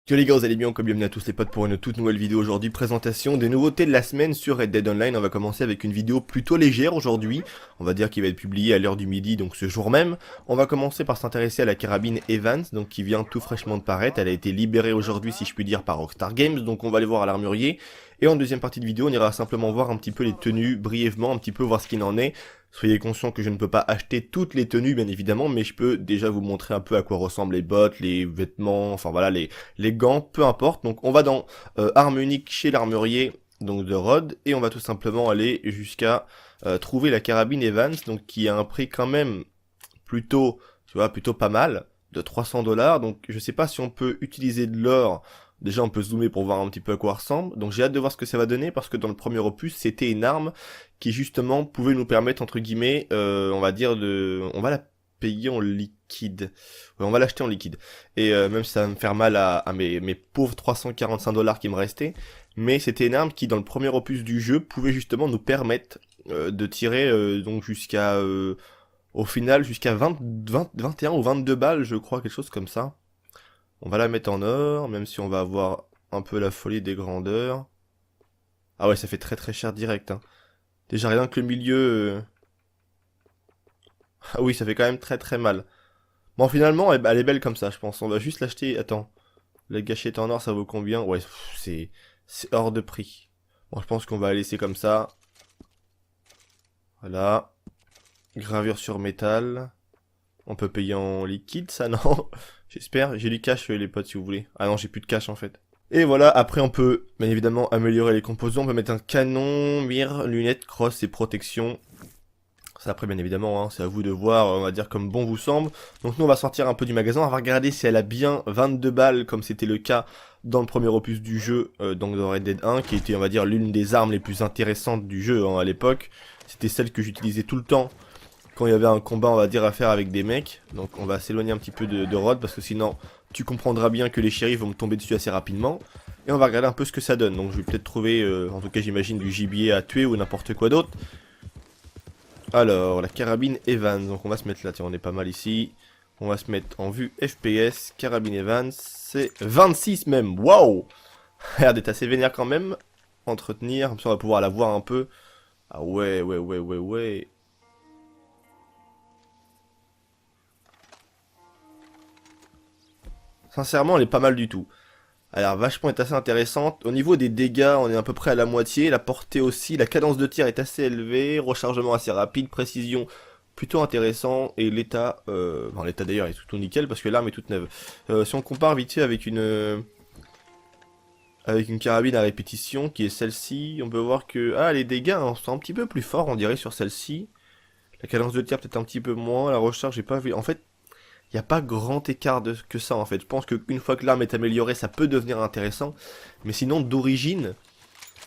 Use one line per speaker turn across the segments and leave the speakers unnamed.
Que les gars, vous allez bien, comme bienvenue à tous les potes pour une toute nouvelle vidéo aujourd'hui, présentation des nouveautés de la semaine sur Red Dead Online. On va commencer avec une vidéo plutôt légère aujourd'hui, on va dire qu'il va être publié à l'heure du midi, donc ce jour même. On va commencer par s'intéresser à la carabine Evans, donc qui vient tout fraîchement de paraître. Elle a été libérée aujourd'hui, si je puis dire, par Rockstar Games, donc on va aller voir à l'armurier. Et en deuxième partie de vidéo, on ira simplement voir un petit peu les tenues brièvement, un petit peu voir ce qu'il en est. Soyez conscients que je ne peux pas acheter toutes les tenues, bien évidemment, mais je peux déjà vous montrer un peu à quoi ressemblent les bottes, les vêtements, enfin voilà, les gants, peu importe. Donc on va dans arme unique chez l'armurier, donc de Rod, et on va tout simplement aller jusqu'à trouver la carabine Evans, donc qui a un prix quand même plutôt, tu vois, plutôt pas mal, de 300 $. Donc je sais pas si on peut utiliser de l'or. Déjà, on peut zoomer pour voir un petit peu à quoi elle ressemble. Donc j'ai hâte de voir ce que ça va donner, parce que dans le premier opus, c'était une arme qui justement pouvait nous permettre, entre guillemets, on va dire on va la payer en liquide. Ouais, on va l'acheter en liquide. Et même si ça va me faire mal à mes pauvres 345 $ qui me restaient, mais c'était une arme qui, dans le premier opus du jeu, pouvait justement nous permettre de tirer donc jusqu'à au final jusqu'à 21 ou 22 balles, je crois, quelque chose comme ça. On va la mettre en or, même si on va avoir un peu la folie des grandeurs. Ah ouais, ça fait très très cher direct, hein. Déjà rien que le milieu... Ah oui, ça fait quand même très très mal. Bon, finalement, elle est belle comme ça, je pense. On va juste l'acheter... Attends. La gâchette en or, ça vaut combien? Ouais, c'est hors de prix. Bon, je pense qu'on va la laisser comme ça. Voilà. Gravure sur métal. On peut payer en liquide, ça, non? J'espère. J'ai du cash, les potes, si vous voulez. Ah non, j'ai plus de cash, en fait. Et voilà, après on peut bien évidemment améliorer les composants, on peut mettre un canon, mire, lunettes, crosse et protection. Ça après bien évidemment, hein, c'est à vous de voir, on va dire comme bon vous semble. Donc nous on va sortir un peu du magasin, on va regarder si elle a bien 22 balles comme c'était le cas dans le premier opus du jeu, donc dans Red Dead 1, qui était on va dire l'une des armes les plus intéressantes du jeu hein, à l'époque. C'était celle que j'utilisais tout le temps quand il y avait un combat on va dire à faire avec des mecs. Donc on va s'éloigner un petit peu de Rod parce que sinon tu comprendras bien que les shérifs vont me tomber dessus assez rapidement. Et on va regarder un peu ce que ça donne. Donc je vais peut-être trouver, en tout cas j'imagine du gibier à tuer ou n'importe quoi d'autre. Alors, la carabine Evans. Donc on va se mettre là, tiens on est pas mal ici. On va se mettre en vue FPS, carabine Evans. C'est 26 même, waouh. Elle d'être assez vénère quand même. Entretenir, comme ça on va pouvoir la voir un peu. Ah ouais, ouais, ouais, ouais, ouais. Sincèrement, elle est pas mal du tout. Alors, vachement est assez intéressante. Au niveau des dégâts, on est à peu près à la moitié. La portée aussi, la cadence de tir est assez élevée. Rechargement assez rapide, précision plutôt intéressant. Et l'état, enfin l'état d'ailleurs est tout nickel parce que l'arme est toute neuve. Si on compare vite fait avec une carabine à répétition qui est celle-ci, on peut voir que les dégâts hein, sont un petit peu plus forts, on dirait sur celle-ci. La cadence de tir peut-être un petit peu moins. La recharge, j'ai pas vu. En fait, il n'y a pas grand écart que ça en fait. Je pense qu'une fois que l'arme est améliorée, ça peut devenir intéressant. Mais sinon, d'origine,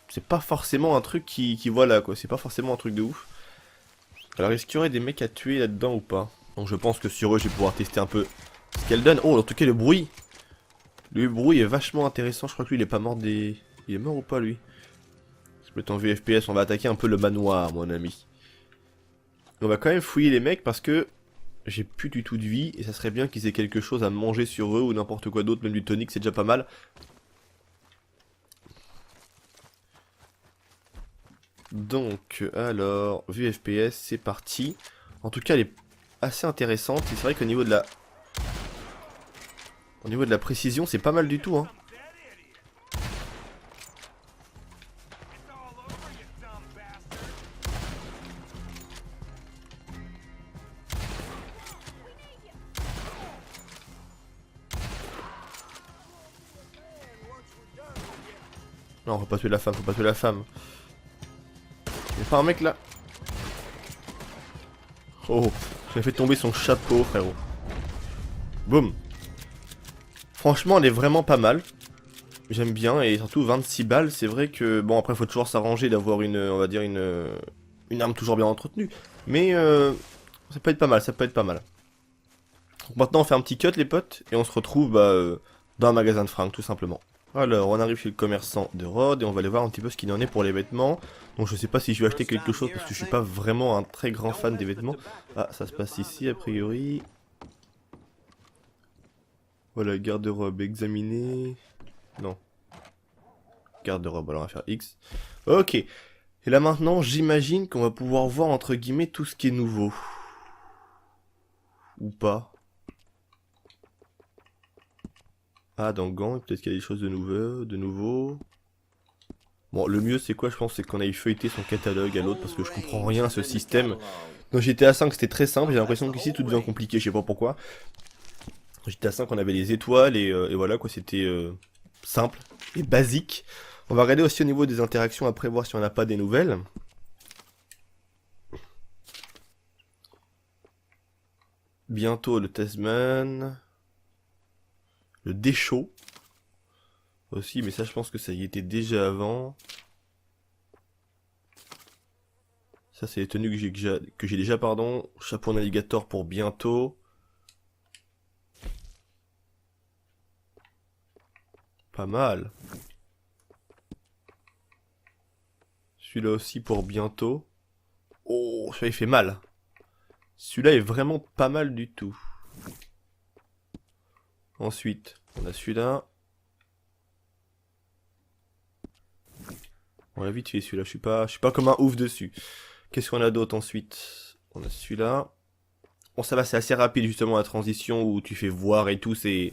c'est pas forcément un truc qui voilà quoi. C'est pas forcément un truc de ouf. Alors, est-ce qu'il y aurait des mecs à tuer là-dedans ou pas? Donc, je pense que sur eux, je vais pouvoir tester un peu ce qu'elle donne. Oh, en tout cas, le bruit. Le bruit est vachement intéressant. Je crois que lui, il est pas mort des. Il est mort ou pas lui? Se mettre en vue FPS, on va attaquer un peu le manoir, mon ami. On va quand même fouiller les mecs parce que j'ai plus du tout de vie et ça serait bien qu'ils aient quelque chose à manger sur eux ou n'importe quoi d'autre, même du tonic c'est déjà pas mal. Donc, alors, vue FPS, c'est parti. En tout cas, elle est assez intéressante et c'est vrai qu'au niveau de la... Au niveau de la précision, c'est pas mal du tout, hein. Non, faut pas tuer la femme, faut pas tuer la femme. Y'a pas un mec là? Oh, j'ai fait tomber son chapeau, frérot. Boum. Franchement, elle est vraiment pas mal. J'aime bien, et surtout 26 balles, c'est vrai que... Bon, après, faut toujours s'arranger d'avoir une, on va dire, une arme toujours bien entretenue. Mais, ça peut être pas mal, ça peut être pas mal. Donc maintenant, on fait un petit cut, les potes, et on se retrouve, dans un magasin de fringues, tout simplement. Alors, on arrive chez le commerçant de Rhodes, et on va aller voir un petit peu ce qu'il en est pour les vêtements. Donc, je sais pas si je vais acheter quelque chose, parce que je suis pas vraiment un très grand fan des vêtements. Ah, ça se passe ici, a priori. Voilà, garde-robe, examiner. Non. Garde-robe, alors on va faire X. Ok. Et là maintenant, j'imagine qu'on va pouvoir voir entre guillemets tout ce qui est nouveau. Ou pas. Ah, dans Gant, peut-être qu'il y a des choses de nouveau. Bon, le mieux c'est quoi, je pense, c'est qu'on aille feuilleter son catalogue à l'autre parce que je comprends rien à ce système. Dans GTA 5 c'était très simple, j'ai l'impression qu'ici tout devient compliqué, je sais pas pourquoi. Dans GTA 5 on avait les étoiles et voilà quoi, c'était simple et basique. On va regarder aussi au niveau des interactions après voir si on n'a pas des nouvelles. Bientôt le Tasman. Le Déchaud. Aussi, mais ça je pense que ça y était déjà avant. Ça c'est les tenues que j'ai déjà, pardon. Chapeau navigateur pour bientôt. Pas mal. Celui-là aussi pour bientôt. Oh, ça il fait mal. Celui-là est vraiment pas mal du tout. Ensuite, on a celui-là. On l'a vite fait celui-là, je suis pas comme un ouf dessus. Qu'est-ce qu'on a d'autre ensuite? On a celui-là. Bon ça va, c'est assez rapide justement la transition où tu fais voir et tout, c'est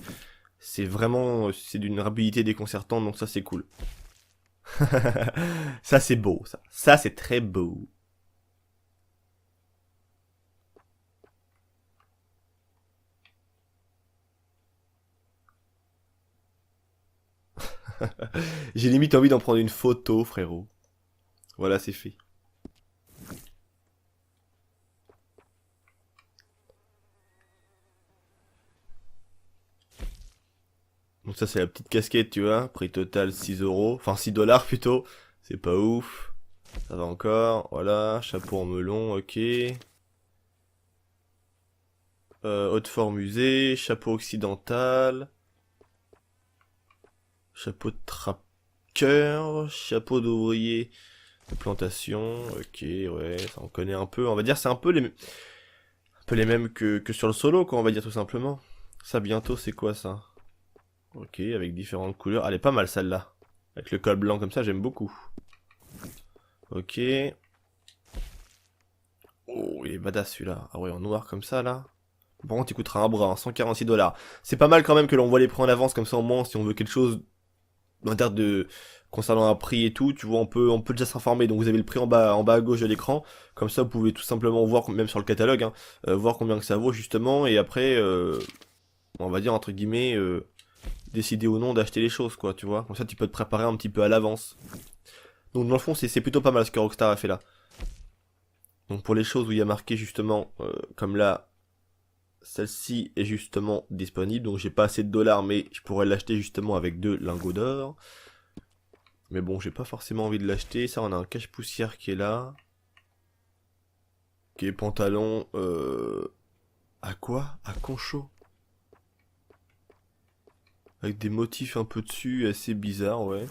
vraiment, c'est d'une rapidité déconcertante, donc ça c'est cool. Ça c'est beau, ça. Ça c'est très beau. J'ai limite envie d'en prendre une photo, frérot. Voilà, c'est fait. Donc ça c'est la petite casquette, tu vois. Prix total 6 euros. Enfin 6 dollars plutôt. C'est pas ouf. Ça va encore. Voilà. Chapeau en melon, ok. Haute forme usée. Chapeau occidental. Chapeau de trappeur. Chapeau d'ouvrier de plantation. Ok, ouais. Ça on connaît un peu. On va dire c'est un peu les mêmes que sur le solo, quoi. On va dire tout simplement. Ça bientôt c'est quoi ça? Ok, avec différentes couleurs. Elle est pas mal celle-là. Avec le col blanc comme ça, j'aime beaucoup. Ok. Oh, il est badass celui-là. Ah ouais, en noir comme ça, là. Par contre, il coûtera un bras, hein, 146 dollars. C'est pas mal quand même que l'on voit les prix en avance, comme ça au moins, si on veut quelque chose en termes de... concernant un prix et tout, tu vois, on peut déjà s'informer. Donc vous avez le prix en bas à gauche de l'écran. Comme ça, vous pouvez tout simplement voir, même sur le catalogue, hein, voir combien que ça vaut justement. Et après, on va dire entre guillemets... décider ou non d'acheter les choses, quoi, tu vois. Comme ça, tu peux te préparer un petit peu à l'avance. Donc, dans le fond, c'est plutôt pas mal ce que Rockstar a fait là. Donc, pour les choses où il y a marqué justement, comme là, celle-ci est justement disponible. Donc, j'ai pas assez de dollars, mais je pourrais l'acheter justement avec 2 lingots d'or. Mais bon, j'ai pas forcément envie de l'acheter. Ça, on a un cache-poussière qui est là. Qui est pantalon, à quoi? À concho. Avec des motifs un peu dessus, assez bizarres, ouais.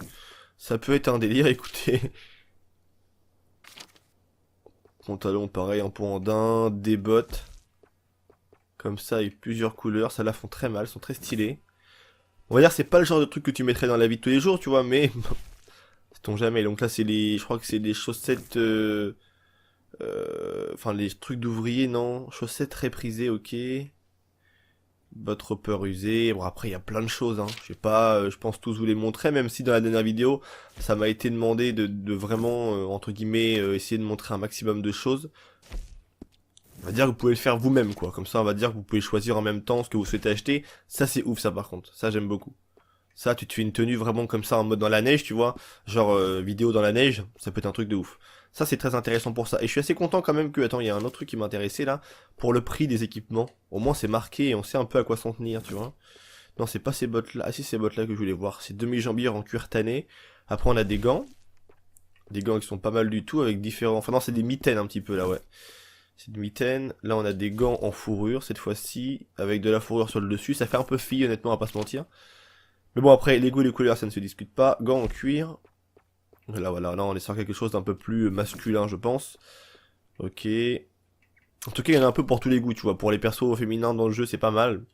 Ça peut être un délire, écoutez. Pantalon pareil, un peu en daim, des bottes. Comme ça, avec plusieurs couleurs. Ça la font très mal, sont très stylés. On va dire c'est pas le genre de truc que tu mettrais dans la vie de tous les jours, tu vois, mais... Sait-on jamais. Donc là, c'est les... Je crois que c'est des chaussettes... Enfin, les trucs d'ouvrier, non. Chaussettes très prisées, ok. Bottes repère usées. Bon, après, il y a plein de choses, hein. Je sais pas, je pense tous vous les montrer, même si dans la dernière vidéo, ça m'a été demandé de vraiment, entre guillemets, essayer de montrer un maximum de choses. On va dire que vous pouvez le faire vous-même, quoi. Comme ça, on va dire que vous pouvez choisir en même temps ce que vous souhaitez acheter. Ça, c'est ouf, ça, par contre. Ça, j'aime beaucoup. Ça, tu te fais une tenue vraiment comme ça, en mode dans la neige, tu vois. Genre, vidéo dans la neige, ça peut être un truc de ouf. Ça, c'est très intéressant pour ça. Et je suis assez content quand même que... Attends, il y a un autre truc qui m'intéressait, là. Pour le prix des équipements. Au moins, c'est marqué et on sait un peu à quoi s'en tenir, tu vois. Non, c'est pas ces bottes-là. Ah si, ces bottes-là que je voulais voir. C'est demi-jambières en cuir tanné. Après, on a des gants. Des gants qui sont pas mal du tout, avec différents... Enfin, non, c'est des mitaines un petit peu, là, ouais. C'est des mitaines. Là, on a des gants en fourrure, cette fois-ci, avec de la fourrure sur le dessus. Ça fait un peu fille, honnêtement, on va pas se mentir. Mais bon, après, les goûts et les couleurs, ça ne se discute pas. Gants en cuir. Là, voilà, là, on est sur quelque chose d'un peu plus masculin, je pense. Ok. En tout cas, il y en a un peu pour tous les goûts, tu vois. Pour les persos féminins dans le jeu, c'est pas mal.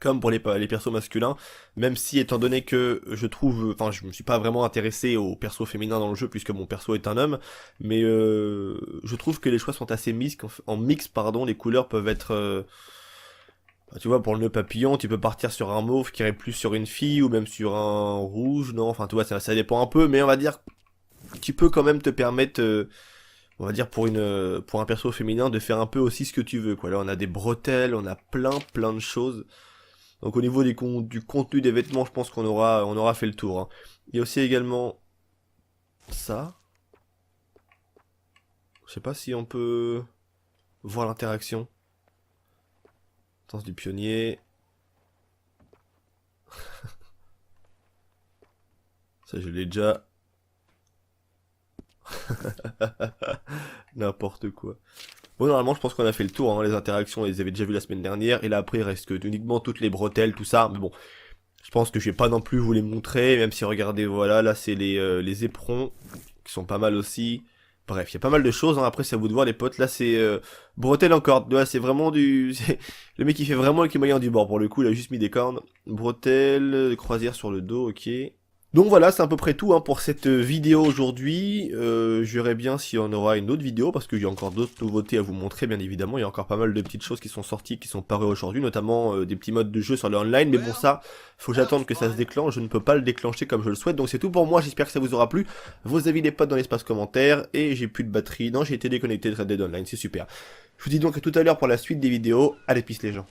comme pour les persos masculins, même si étant donné que je trouve, enfin je me suis pas vraiment intéressé aux persos féminins dans le jeu puisque mon perso est un homme, mais je trouve que les choix sont assez mix, en mix pardon, les couleurs peuvent être, tu vois, pour le nœud papillon, tu peux partir sur un mauve qui irait plus sur une fille ou même sur un rouge, non, enfin tu vois, ça dépend un peu, mais on va dire, tu peux quand même te permettre, on va dire pour un perso féminin de faire un peu aussi ce que tu veux, quoi. Là on a des bretelles, on a plein de choses. Donc au niveau du contenu des vêtements, je pense on aura fait le tour, hein. Il y a aussi également ça. Je sais pas si on peut voir l'interaction. Danse du pionnier. Ça je l'ai déjà. N'importe quoi. Bon, normalement, je pense qu'on a fait le tour, hein. Les interactions, on les avait déjà vues la semaine dernière. Et là, après, il reste que uniquement toutes les bretelles, tout ça. Mais bon, je pense que je vais pas non plus vous les montrer. Même si, regardez, voilà, là, c'est les éperons, qui sont pas mal aussi. Bref, il y a pas mal de choses, hein. Après, c'est à vous de voir, les potes. Là, c'est bretelles en corde. Là, c'est vraiment du... Le mec, il fait vraiment l'équivalent du bord, pour le coup. Il a juste mis des cornes. Bretelles, croisière sur le dos, ok. Donc voilà, c'est à peu près tout, hein, pour cette vidéo aujourd'hui. Je verrai bien si on aura une autre vidéo, parce qu'il y a encore d'autres nouveautés à vous montrer, bien évidemment. Il y a encore pas mal de petites choses qui sont sorties, qui sont parues aujourd'hui, notamment des petits modes de jeu sur le online. Mais bon, ça, faut que j'attende que ça se déclenche. Je ne peux pas le déclencher comme je le souhaite. Donc c'est tout pour moi, j'espère que ça vous aura plu. Vos avis, les potes, dans l'espace commentaire. Et j'ai plus de batterie. Non, j'ai été déconnecté de Red Dead Online, c'est super. Je vous dis donc à tout à l'heure pour la suite des vidéos. Allez, peace les gens.